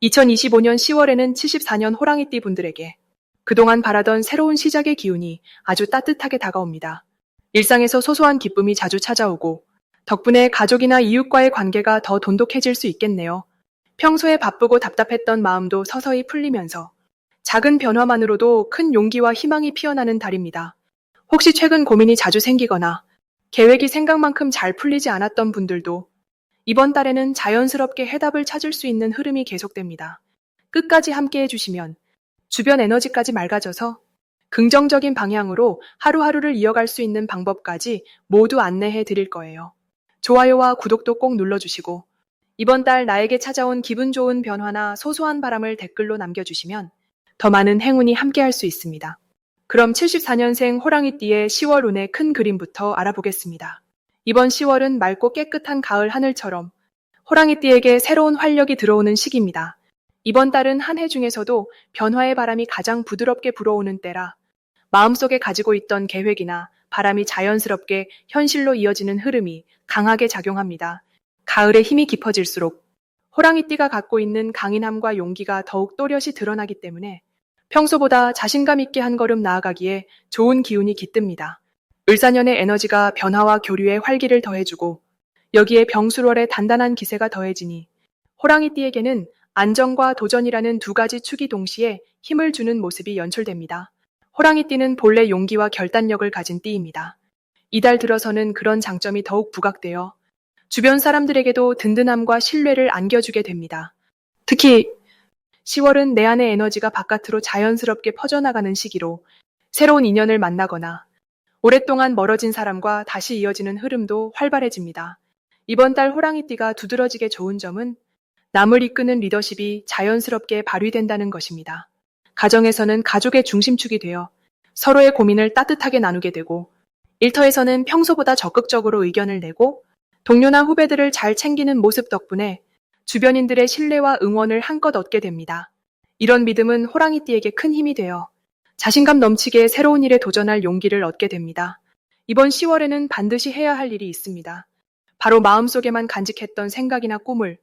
2025년 10월에는 74년 호랑이띠 분들에게 그동안 바라던 새로운 시작의 기운이 아주 따뜻하게 다가옵니다. 일상에서 소소한 기쁨이 자주 찾아오고 덕분에 가족이나 이웃과의 관계가 더 돈독해질 수 있겠네요. 평소에 바쁘고 답답했던 마음도 서서히 풀리면서 작은 변화만으로도 큰 용기와 희망이 피어나는 달입니다. 혹시 최근 고민이 자주 생기거나 계획이 생각만큼 잘 풀리지 않았던 분들도 이번 달에는 자연스럽게 해답을 찾을 수 있는 흐름이 계속됩니다. 끝까지 함께 해주시면 주변 에너지까지 맑아져서 긍정적인 방향으로 하루하루를 이어갈 수 있는 방법까지 모두 안내해 드릴 거예요. 좋아요와 구독도 꼭 눌러주시고 이번 달 나에게 찾아온 기분 좋은 변화나 소소한 바람을 댓글로 남겨주시면 더 많은 행운이 함께할 수 있습니다. 그럼 74년생 호랑이띠의 10월 운의 큰 그림부터 알아보겠습니다. 이번 10월은 맑고 깨끗한 가을 하늘처럼 호랑이띠에게 새로운 활력이 들어오는 시기입니다. 이번 달은 한 해 중에서도 변화의 바람이 가장 부드럽게 불어오는 때라 마음속에 가지고 있던 계획이나 바람이 자연스럽게 현실로 이어지는 흐름이 강하게 작용합니다. 가을의 힘이 깊어질수록 호랑이띠가 갖고 있는 강인함과 용기가 더욱 또렷이 드러나기 때문에 평소보다 자신감 있게 한 걸음 나아가기에 좋은 기운이 깃듭니다. 을사년의 에너지가 변화와 교류에 활기를 더해주고 여기에 병술월의 단단한 기세가 더해지니 호랑이띠에게는 안정과 도전이라는 두 가지 축이 동시에 힘을 주는 모습이 연출됩니다. 호랑이띠는 본래 용기와 결단력을 가진 띠입니다. 이달 들어서는 그런 장점이 더욱 부각되어 주변 사람들에게도 든든함과 신뢰를 안겨주게 됩니다. 특히 10월은 내 안의 에너지가 바깥으로 자연스럽게 퍼져나가는 시기로 새로운 인연을 만나거나 오랫동안 멀어진 사람과 다시 이어지는 흐름도 활발해집니다. 이번 달 호랑이띠가 두드러지게 좋은 점은 남을 이끄는 리더십이 자연스럽게 발휘된다는 것입니다. 가정에서는 가족의 중심축이 되어 서로의 고민을 따뜻하게 나누게 되고 일터에서는 평소보다 적극적으로 의견을 내고 동료나 후배들을 잘 챙기는 모습 덕분에 주변인들의 신뢰와 응원을 한껏 얻게 됩니다. 이런 믿음은 호랑이띠에게 큰 힘이 되어 자신감 넘치게 새로운 일에 도전할 용기를 얻게 됩니다. 이번 10월에는 반드시 해야 할 일이 있습니다. 바로 마음속에만 간직했던 생각이나 꿈을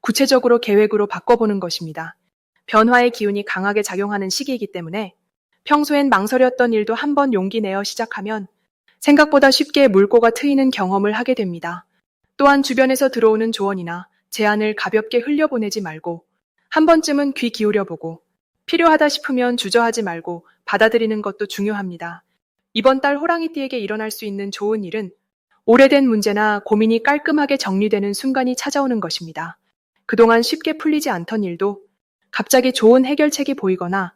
구체적으로 계획으로 바꿔보는 것입니다. 변화의 기운이 강하게 작용하는 시기이기 때문에 평소엔 망설였던 일도 한번 용기 내어 시작하면 생각보다 쉽게 물꼬가 트이는 경험을 하게 됩니다. 또한 주변에서 들어오는 조언이나 제안을 가볍게 흘려보내지 말고 한 번쯤은 귀 기울여보고 필요하다 싶으면 주저하지 말고 받아들이는 것도 중요합니다. 이번 달 호랑이띠에게 일어날 수 있는 좋은 일은 오래된 문제나 고민이 깔끔하게 정리되는 순간이 찾아오는 것입니다. 그동안 쉽게 풀리지 않던 일도 갑자기 좋은 해결책이 보이거나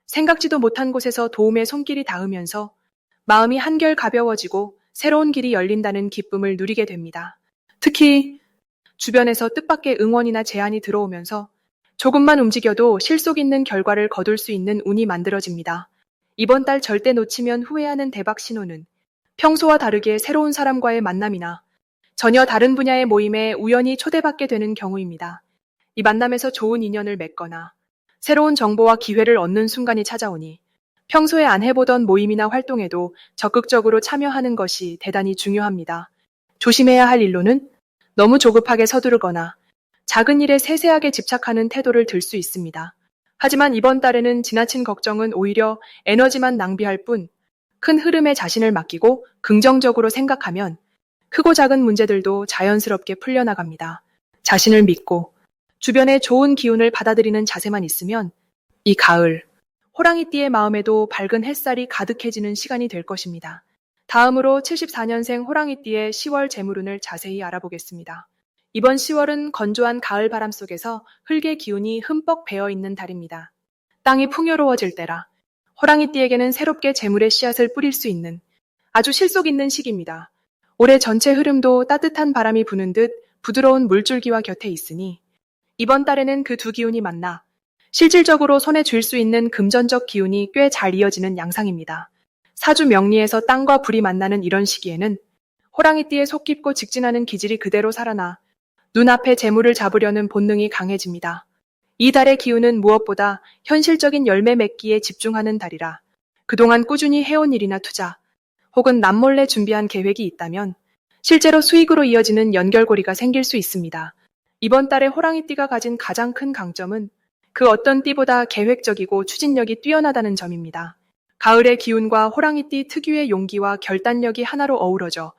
생각지도 못한 곳에서 도움의 손길이 닿으면서 마음이 한결 가벼워지고 새로운 길이 열린다는 기쁨을 누리게 됩니다. 특히 주변에서 뜻밖의 응원이나 제안이 들어오면서 조금만 움직여도 실속 있는 결과를 거둘 수 있는 운이 만들어집니다. 이번 달 절대 놓치면 후회하는 대박 신호는 평소와 다르게 새로운 사람과의 만남이나 전혀 다른 분야의 모임에 우연히 초대받게 되는 경우입니다. 이 만남에서 좋은 인연을 맺거나 새로운 정보와 기회를 얻는 순간이 찾아오니 평소에 안 해보던 모임이나 활동에도 적극적으로 참여하는 것이 대단히 중요합니다. 조심해야 할 일로는 너무 조급하게 서두르거나 작은 일에 세세하게 집착하는 태도를 들 수 있습니다. 하지만 이번 달에는 지나친 걱정은 오히려 에너지만 낭비할 뿐 큰 흐름에 자신을 맡기고 긍정적으로 생각하면 크고 작은 문제들도 자연스럽게 풀려나갑니다. 자신을 믿고 주변의 좋은 기운을 받아들이는 자세만 있으면 이 가을, 호랑이띠의 마음에도 밝은 햇살이 가득해지는 시간이 될 것입니다. 다음으로 74년생 호랑이띠의 10월 재물운을 자세히 알아보겠습니다. 이번 10월은 건조한 가을 바람 속에서 흙의 기운이 흠뻑 배어있는 달입니다. 땅이 풍요로워질 때라 호랑이띠에게는 새롭게 재물의 씨앗을 뿌릴 수 있는 아주 실속 있는 시기입니다. 올해 전체 흐름도 따뜻한 바람이 부는 듯 부드러운 물줄기와 곁에 있으니 이번 달에는 그 두 기운이 만나 실질적으로 손에 쥘 수 있는 금전적 기운이 꽤 잘 이어지는 양상입니다. 사주 명리에서 땅과 불이 만나는 이런 시기에는 호랑이띠의 속 깊고 직진하는 기질이 그대로 살아나 눈앞에 재물을 잡으려는 본능이 강해집니다. 이 달의 기운은 무엇보다 현실적인 열매 맺기에 집중하는 달이라 그동안 꾸준히 해온 일이나 투자 혹은 남몰래 준비한 계획이 있다면 실제로 수익으로 이어지는 연결고리가 생길 수 있습니다. 이번 달에 호랑이띠가 가진 가장 큰 강점은 그 어떤 띠보다 계획적이고 추진력이 뛰어나다는 점입니다. 가을의 기운과 호랑이띠 특유의 용기와 결단력이 하나로 어우러져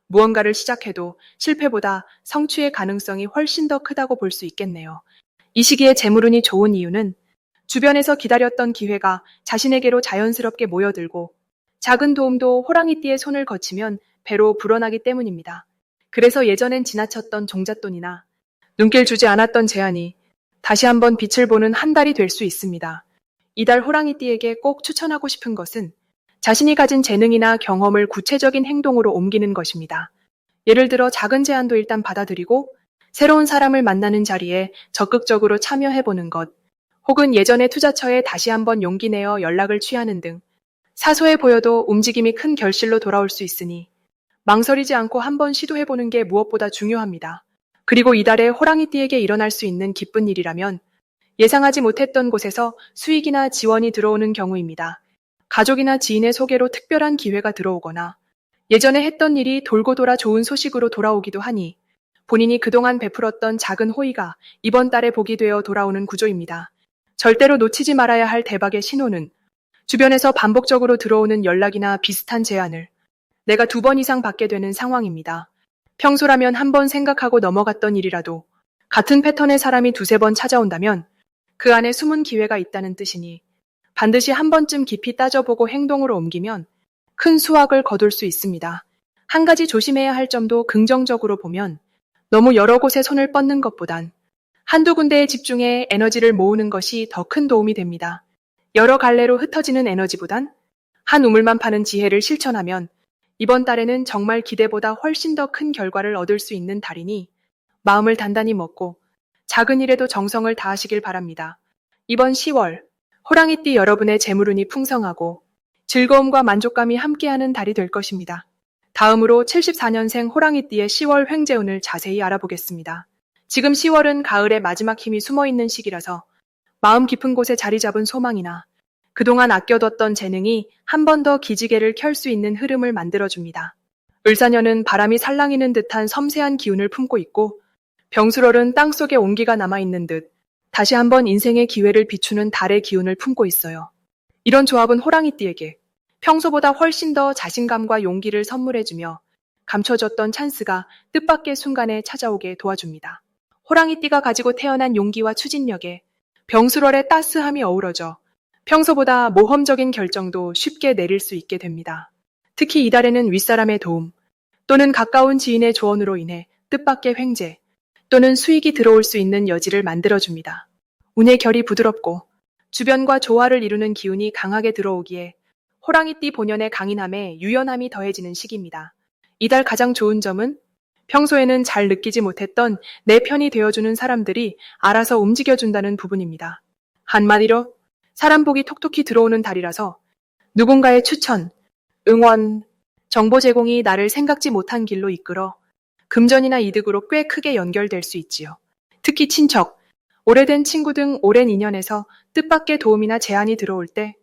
무언가를 시작해도 실패보다 성취의 가능성이 훨씬 더 크다고 볼 수 있겠네요. 이 시기에 재물운이 좋은 이유는 주변에서 기다렸던 기회가 자신에게로 자연스럽게 모여들고 작은 도움도 호랑이띠의 손을 거치면 배로 불어나기 때문입니다. 그래서 예전엔 지나쳤던 종잣돈이나 눈길 주지 않았던 제안이 다시 한번 빛을 보는 한 달이 될 수 있습니다. 이달 호랑이띠에게 꼭 추천하고 싶은 것은 자신이 가진 재능이나 경험을 구체적인 행동으로 옮기는 것입니다. 예를 들어 작은 제안도 일단 받아들이고 새로운 사람을 만나는 자리에 적극적으로 참여해보는 것, 혹은 예전의 투자처에 다시 한번 용기 내어 연락을 취하는 등 사소해 보여도 움직임이 큰 결실로 돌아올 수 있으니 망설이지 않고 한번 시도해보는 게 무엇보다 중요합니다. 그리고 이달에 호랑이띠에게 일어날 수 있는 기쁜 일이라면 예상하지 못했던 곳에서 수익이나 지원이 들어오는 경우입니다. 가족이나 지인의 소개로 특별한 기회가 들어오거나 예전에 했던 일이 돌고 돌아 좋은 소식으로 돌아오기도 하니 본인이 그동안 베풀었던 작은 호의가 이번 달에 복이 되어 돌아오는 구조입니다. 절대로 놓치지 말아야 할 대박의 신호는 주변에서 반복적으로 들어오는 연락이나 비슷한 제안을 내가 2번 이상 받게 되는 상황입니다. 평소라면 한 번 생각하고 넘어갔던 일이라도 같은 패턴의 사람이 2-3번 찾아온다면 그 안에 숨은 기회가 있다는 뜻이니 반드시 한 번쯤 깊이 따져보고 행동으로 옮기면 큰 수확을 거둘 수 있습니다. 한 가지 조심해야 할 점도 긍정적으로 보면 너무 여러 곳에 손을 뻗는 것보단 한두 군데에 집중해 에너지를 모으는 것이 더 큰 도움이 됩니다. 여러 갈래로 흩어지는 에너지보단 한 우물만 파는 지혜를 실천하면 이번 달에는 정말 기대보다 훨씬 더 큰 결과를 얻을 수 있는 달이니 마음을 단단히 먹고 작은 일에도 정성을 다하시길 바랍니다. 이번 10월 호랑이띠 여러분의 재물운이 풍성하고 즐거움과 만족감이 함께하는 달이 될 것입니다. 다음으로 74년생 호랑이띠의 10월 횡재운을 자세히 알아보겠습니다. 지금 10월은 가을의 마지막 힘이 숨어있는 시기라서 마음 깊은 곳에 자리 잡은 소망이나 그동안 아껴뒀던 재능이 한 번 더 기지개를 켤 수 있는 흐름을 만들어줍니다. 을사년은 바람이 살랑이는 듯한 섬세한 기운을 품고 있고 병술월은 땅속에 온기가 남아있는 듯 다시 한번 인생의 기회를 비추는 달의 기운을 품고 있어요. 이런 조합은 호랑이띠에게 평소보다 훨씬 더 자신감과 용기를 선물해주며 감춰졌던 찬스가 뜻밖의 순간에 찾아오게 도와줍니다. 호랑이띠가 가지고 태어난 용기와 추진력에 병술월의 따스함이 어우러져 평소보다 모험적인 결정도 쉽게 내릴 수 있게 됩니다. 특히 이달에는 윗사람의 도움 또는 가까운 지인의 조언으로 인해 뜻밖의 횡재 또는 수익이 들어올 수 있는 여지를 만들어줍니다. 운의 결이 부드럽고 주변과 조화를 이루는 기운이 강하게 들어오기에 호랑이띠 본연의 강인함에 유연함이 더해지는 시기입니다. 이달 가장 좋은 점은 평소에는 잘 느끼지 못했던 내 편이 되어주는 사람들이 알아서 움직여준다는 부분입니다. 한마디로 사람 복이 톡톡히 들어오는 달이라서 누군가의 추천, 응원, 정보 제공이 나를 생각지 못한 길로 이끌어 금전이나 이득으로 꽤 크게 연결될 수 있지요. 특히 친척, 오래된 친구 등 오랜 인연에서 뜻밖의 도움이나 제안이 들어올 때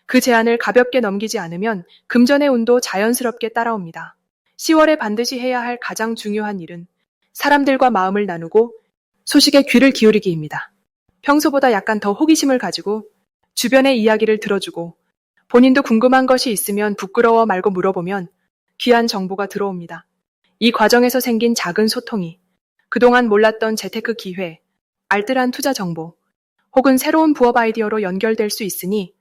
그 제안을 가볍게 넘기지 않으면 금전의 운도 자연스럽게 따라옵니다. 10월에 반드시 해야 할 가장 중요한 일은 사람들과 마음을 나누고 소식에 귀를 기울이기입니다. 평소보다 약간 더 호기심을 가지고 주변의 이야기를 들어주고 본인도 궁금한 것이 있으면 부끄러워 말고 물어보면 귀한 정보가 들어옵니다. 이 과정에서 생긴 작은 소통이 그동안 몰랐던 재테크 기회, 알뜰한 투자 정보, 혹은 새로운 부업 아이디어로 연결될 수 있으니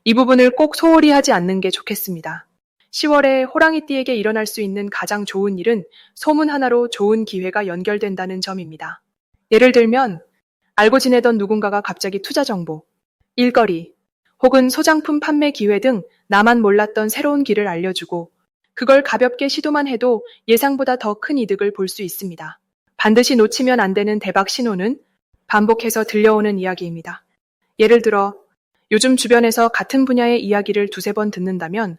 이 부분을 꼭 소홀히 하지 않는 게 좋겠습니다. 10월에 호랑이띠에게 일어날 수 있는 가장 좋은 일은 소문 하나로 좋은 기회가 연결된다는 점입니다. 예를 들면 알고 지내던 누군가가 갑자기 투자 정보, 일거리, 혹은 소장품 판매 기회 등 나만 몰랐던 새로운 길을 알려주고 그걸 가볍게 시도만 해도 예상보다 더 큰 이득을 볼 수 있습니다. 반드시 놓치면 안 되는 대박 신호는 반복해서 들려오는 이야기입니다. 예를 들어 요즘 주변에서 같은 분야의 이야기를 2-3번 듣는다면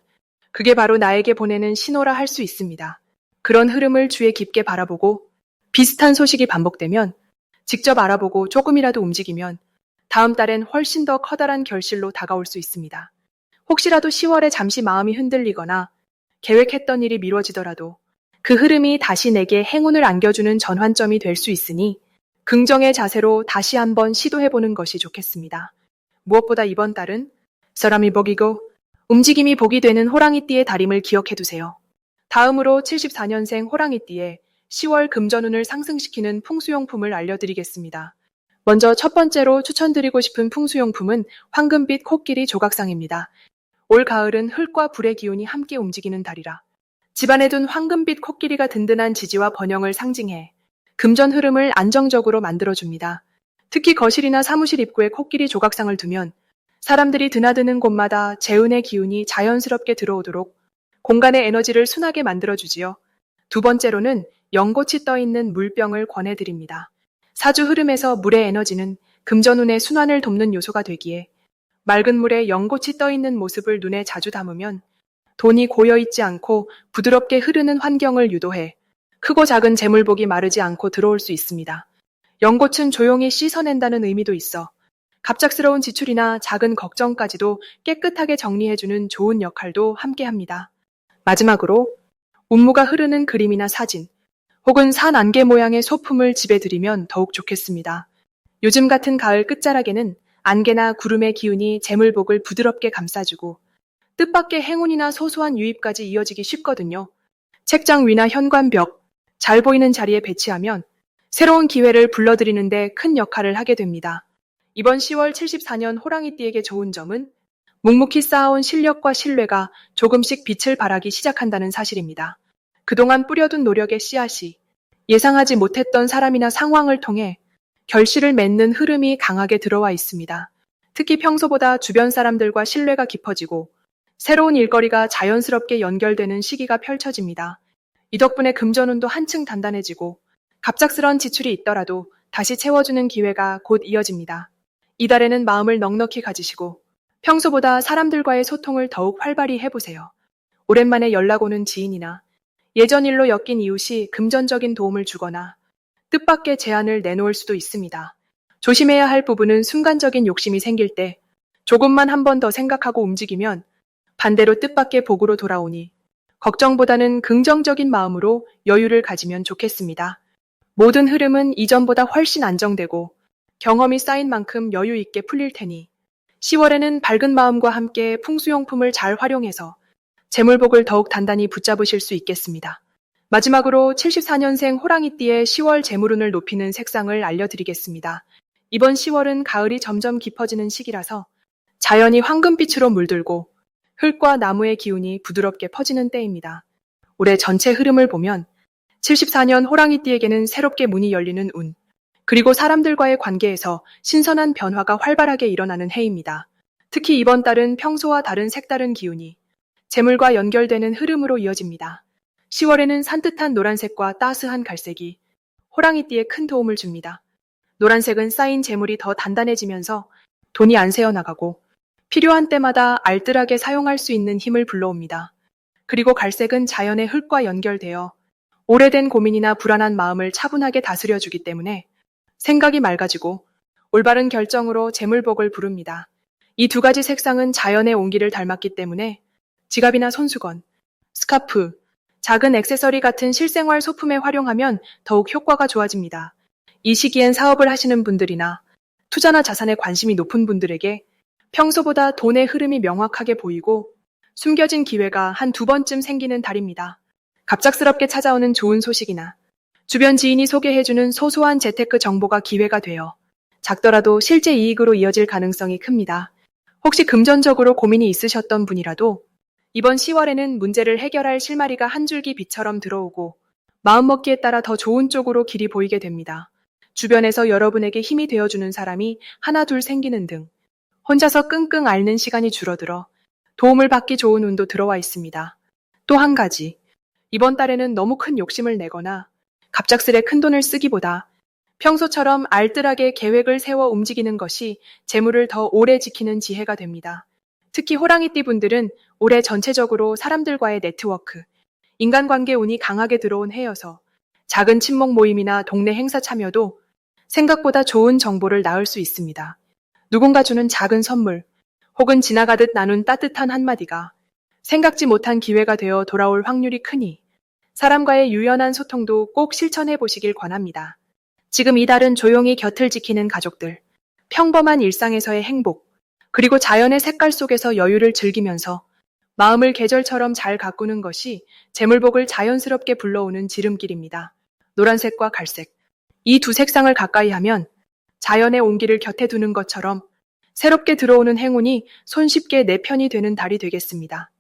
그게 바로 나에게 보내는 신호라 할 수 있습니다. 그런 흐름을 주의 깊게 바라보고 비슷한 소식이 반복되면 직접 알아보고 조금이라도 움직이면 다음 달엔 훨씬 더 커다란 결실로 다가올 수 있습니다. 혹시라도 10월에 잠시 마음이 흔들리거나 계획했던 일이 미뤄지더라도 그 흐름이 다시 내게 행운을 안겨주는 전환점이 될 수 있으니 긍정의 자세로 다시 한번 시도해보는 것이 좋겠습니다. 무엇보다 이번 달은 사람이 복이고 움직임이 복이 되는 호랑이띠의 달임을 기억해두세요. 다음으로 74년생 호랑이띠의 10월 금전운을 상승시키는 풍수용품을 알려드리겠습니다. 먼저 첫 번째로 추천드리고 싶은 풍수용품은 황금빛 코끼리 조각상입니다. 올 가을은 흙과 불의 기운이 함께 움직이는 달이라 집안에 둔 황금빛 코끼리가 든든한 지지와 번영을 상징해 금전 흐름을 안정적으로 만들어줍니다. 특히 거실이나 사무실 입구에 코끼리 조각상을 두면 사람들이 드나드는 곳마다 재운의 기운이 자연스럽게 들어오도록 공간의 에너지를 순하게 만들어주지요. 두 번째로는 연꽃이 떠있는 물병을 권해드립니다. 사주 흐름에서 물의 에너지는 금전운의 순환을 돕는 요소가 되기에 맑은 물에 연꽃이 떠있는 모습을 눈에 자주 담으면 돈이 고여있지 않고 부드럽게 흐르는 환경을 유도해 크고 작은 재물복이 마르지 않고 들어올 수 있습니다. 연꽃은 조용히 씻어낸다는 의미도 있어 갑작스러운 지출이나 작은 걱정까지도 깨끗하게 정리해주는 좋은 역할도 함께합니다. 마지막으로 운무가 흐르는 그림이나 사진 혹은 산 안개 모양의 소품을 집에 들이면 더욱 좋겠습니다. 요즘 같은 가을 끝자락에는 안개나 구름의 기운이 재물복을 부드럽게 감싸주고 뜻밖의 행운이나 소소한 유입까지 이어지기 쉽거든요. 책장 위나 현관벽, 잘 보이는 자리에 배치하면 새로운 기회를 불러들이는데 큰 역할을 하게 됩니다. 이번 10월 74년 호랑이띠에게 좋은 점은 묵묵히 쌓아온 실력과 신뢰가 조금씩 빛을 발하기 시작한다는 사실입니다. 그동안 뿌려둔 노력의 씨앗이 예상하지 못했던 사람이나 상황을 통해 결실을 맺는 흐름이 강하게 들어와 있습니다. 특히 평소보다 주변 사람들과 신뢰가 깊어지고 새로운 일거리가 자연스럽게 연결되는 시기가 펼쳐집니다. 이 덕분에 금전운도 한층 단단해지고 갑작스런 지출이 있더라도 다시 채워주는 기회가 곧 이어집니다. 이달에는 마음을 넉넉히 가지시고 평소보다 사람들과의 소통을 더욱 활발히 해보세요. 오랜만에 연락 오는 지인이나 예전 일로 엮인 이웃이 금전적인 도움을 주거나 뜻밖의 제안을 내놓을 수도 있습니다. 조심해야 할 부분은 순간적인 욕심이 생길 때 조금만 한 번 더 생각하고 움직이면 반대로 뜻밖의 복으로 돌아오니 걱정보다는 긍정적인 마음으로 여유를 가지면 좋겠습니다. 모든 흐름은 이전보다 훨씬 안정되고 경험이 쌓인 만큼 여유 있게 풀릴 테니 10월에는 밝은 마음과 함께 풍수용품을 잘 활용해서 재물복을 더욱 단단히 붙잡으실 수 있겠습니다. 마지막으로 74년생 호랑이띠의 10월 재물운을 높이는 색상을 알려드리겠습니다. 이번 10월은 가을이 점점 깊어지는 시기라서 자연이 황금빛으로 물들고 흙과 나무의 기운이 부드럽게 퍼지는 때입니다. 올해 전체 흐름을 보면 74년 호랑이띠에게는 새롭게 문이 열리는 운, 그리고 사람들과의 관계에서 신선한 변화가 활발하게 일어나는 해입니다. 특히 이번 달은 평소와 다른 색다른 기운이 재물과 연결되는 흐름으로 이어집니다. 10월에는 산뜻한 노란색과 따스한 갈색이 호랑이띠에 큰 도움을 줍니다. 노란색은 쌓인 재물이 더 단단해지면서 돈이 안 새어나가고 필요한 때마다 알뜰하게 사용할 수 있는 힘을 불러옵니다. 그리고 갈색은 자연의 흙과 연결되어 오래된 고민이나 불안한 마음을 차분하게 다스려주기 때문에 생각이 맑아지고 올바른 결정으로 재물복을 부릅니다. 이 두 가지 색상은 자연의 온기를 닮았기 때문에 지갑이나 손수건, 스카프, 작은 액세서리 같은 실생활 소품에 활용하면 더욱 효과가 좋아집니다. 이 시기엔 사업을 하시는 분들이나 투자나 자산에 관심이 높은 분들에게 평소보다 돈의 흐름이 명확하게 보이고 숨겨진 기회가 한두 번쯤 생기는 달입니다. 갑작스럽게 찾아오는 좋은 소식이나 주변 지인이 소개해주는 소소한 재테크 정보가 기회가 되어 작더라도 실제 이익으로 이어질 가능성이 큽니다. 혹시 금전적으로 고민이 있으셨던 분이라도 이번 10월에는 문제를 해결할 실마리가 한 줄기 빛처럼 들어오고 마음먹기에 따라 더 좋은 쪽으로 길이 보이게 됩니다. 주변에서 여러분에게 힘이 되어주는 사람이 하나 둘 생기는 등 혼자서 끙끙 앓는 시간이 줄어들어 도움을 받기 좋은 운도 들어와 있습니다. 또 한 가지, 이번 달에는 너무 큰 욕심을 내거나 갑작스레 큰돈을 쓰기보다 평소처럼 알뜰하게 계획을 세워 움직이는 것이 재물을 더 오래 지키는 지혜가 됩니다. 특히 호랑이띠 분들은 올해 전체적으로 사람들과의 네트워크, 인간관계 운이 강하게 들어온 해여서 작은 친목 모임이나 동네 행사 참여도 생각보다 좋은 정보를 낳을 수 있습니다. 누군가 주는 작은 선물, 혹은 지나가듯 나눈 따뜻한 한마디가 생각지 못한 기회가 되어 돌아올 확률이 크니 사람과의 유연한 소통도 꼭 실천해 보시길 권합니다. 지금 이 달은 조용히 곁을 지키는 가족들, 평범한 일상에서의 행복, 그리고 자연의 색깔 속에서 여유를 즐기면서 마음을 계절처럼 잘 가꾸는 것이 재물복을 자연스럽게 불러오는 지름길입니다. 노란색과 갈색. 이 두 색상을 가까이 하면 자연의 온기를 곁에 두는 것처럼 새롭게 들어오는 행운이 손쉽게 내 편이 되는 달이 되겠습니다.